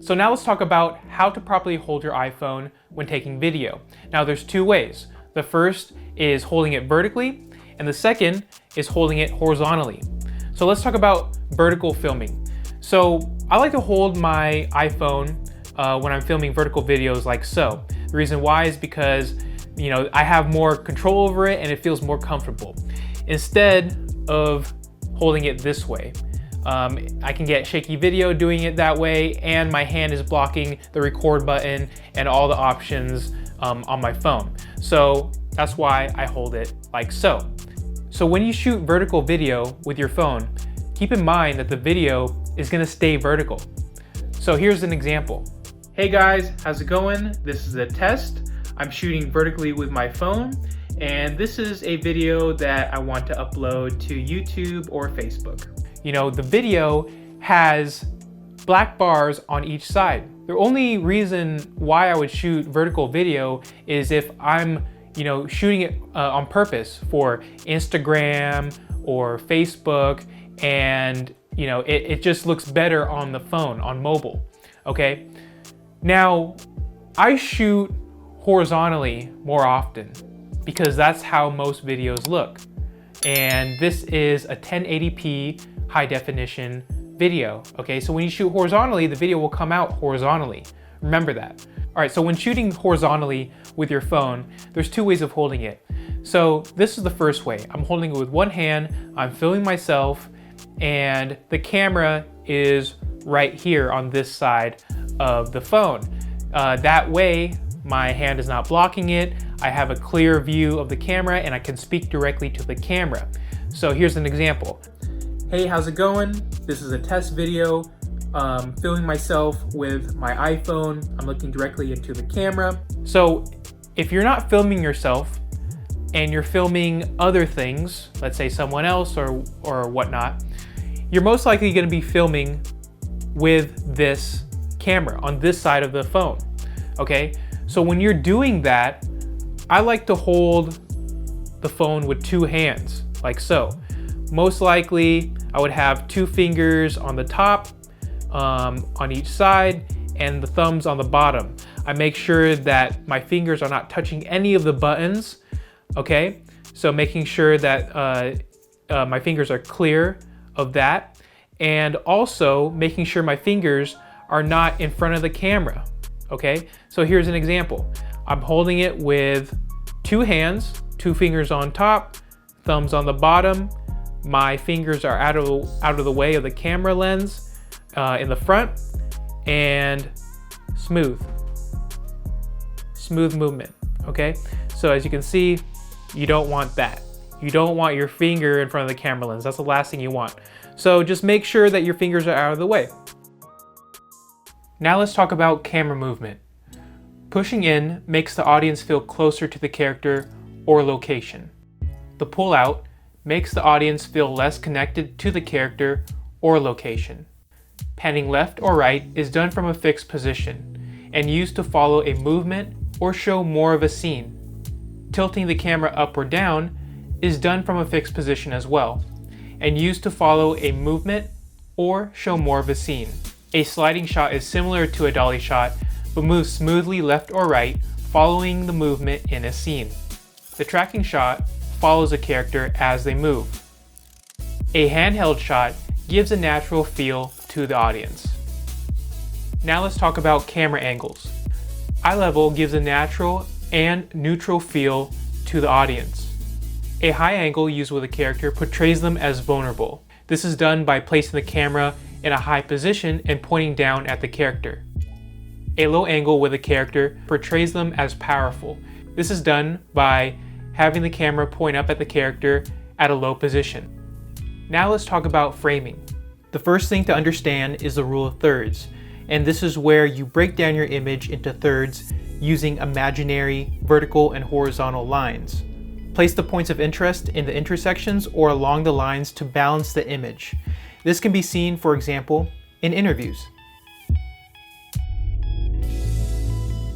So now let's talk about how to properly hold your iPhone when taking video. Now there's two ways. The first is holding it vertically, and the second is holding it horizontally. So let's talk about vertical filming. So I like to hold my iPhone when I'm filming vertical videos like so. The reason why is because I have more control over it and it feels more comfortable. Instead of holding it this way, I can get shaky video doing it that way, and my hand is blocking the record button and all the options on my phone. So that's why I hold it like so. So when you shoot vertical video with your phone, keep in mind that the video is gonna stay vertical. So here's an example. Hey guys, how's it going? This is a test. I'm shooting vertically with my phone, and this is a video that I want to upload to YouTube or Facebook. The video has black bars on each side. The only reason why I would shoot vertical video is if I'm shooting it on purpose for Instagram or Facebook, and it just looks better on the phone, on mobile, okay? Now, I shoot horizontally more often because that's how most videos look. And this is a 1080p high definition video, okay? So when you shoot horizontally, the video will come out horizontally. Remember that. All right, so when shooting horizontally with your phone, there's two ways of holding it. So this is the first way. I'm holding it with one hand, I'm filming myself, and the camera is right here on this side of the phone. That way, my hand is not blocking it. I have a clear view of the camera and I can speak directly to the camera. So here's an example. Hey, how's it going? This is a test video. Filming myself with my iPhone. I'm looking directly into the camera. So if you're not filming yourself and you're filming other things, let's say someone else or whatnot, you're most likely going to be filming with this camera on this side of the phone, okay? So when you're doing that, I like to hold the phone with two hands, like so. Most likely, I would have two fingers on the top, on each side, and the thumbs on the bottom. I make sure that my fingers are not touching any of the buttons, okay? So making sure that my fingers are clear of that, and also making sure my fingers are not in front of the camera, okay? So here's an example. I'm holding it with two hands, two fingers on top, thumbs on the bottom. My fingers are out of the way of the camera lens in the front, and smooth movement, okay? So as you can see, you don't want that. You don't want your finger in front of the camera lens. That's the last thing you want. So just make sure that your fingers are out of the way. Now let's talk about camera movement. Pushing in makes the audience feel closer to the character or location. The pull out makes the audience feel less connected to the character or location. Panning left or right is done from a fixed position and used to follow a movement or show more of a scene. Tilting the camera up or down is done from a fixed position as well and used to follow a movement or show more of a scene. A sliding shot is similar to a dolly shot, but moves smoothly left or right, following the movement in a scene. The tracking shot follows a character as they move. A handheld shot gives a natural feel to the audience. Now let's talk about camera angles. Eye level gives a natural and neutral feel to the audience. A high angle used with a character portrays them as vulnerable. This is done by placing the camera in a high position and pointing down at the character. A low angle with a character portrays them as powerful. This is done by having the camera point up at the character at a low position. Now let's talk about framing. The first thing to understand is the rule of thirds, and this is where you break down your image into thirds using imaginary vertical and horizontal lines. Place the points of interest in the intersections or along the lines to balance the image. This can be seen, for example, in interviews.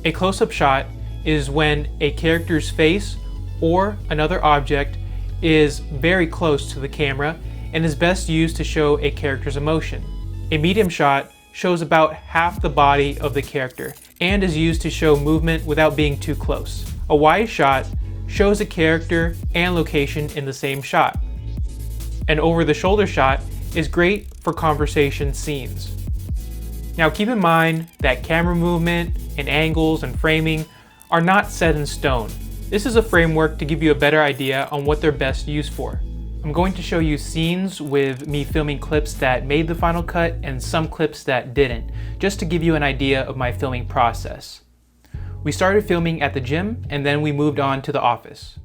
A close-up shot is when a character's face or another object is very close to the camera and is best used to show a character's emotion. A medium shot shows about half the body of the character and is used to show movement without being too close. A wide shot shows a character and location in the same shot. An over-the-shoulder shot is great for conversation scenes. Now keep in mind that camera movement and angles and framing are not set in stone. This is a framework to give you a better idea on what they're best used for. I'm going to show you scenes with me filming clips that made the final cut and some clips that didn't, just to give you an idea of my filming process. We started filming at the gym and then we moved on to the office.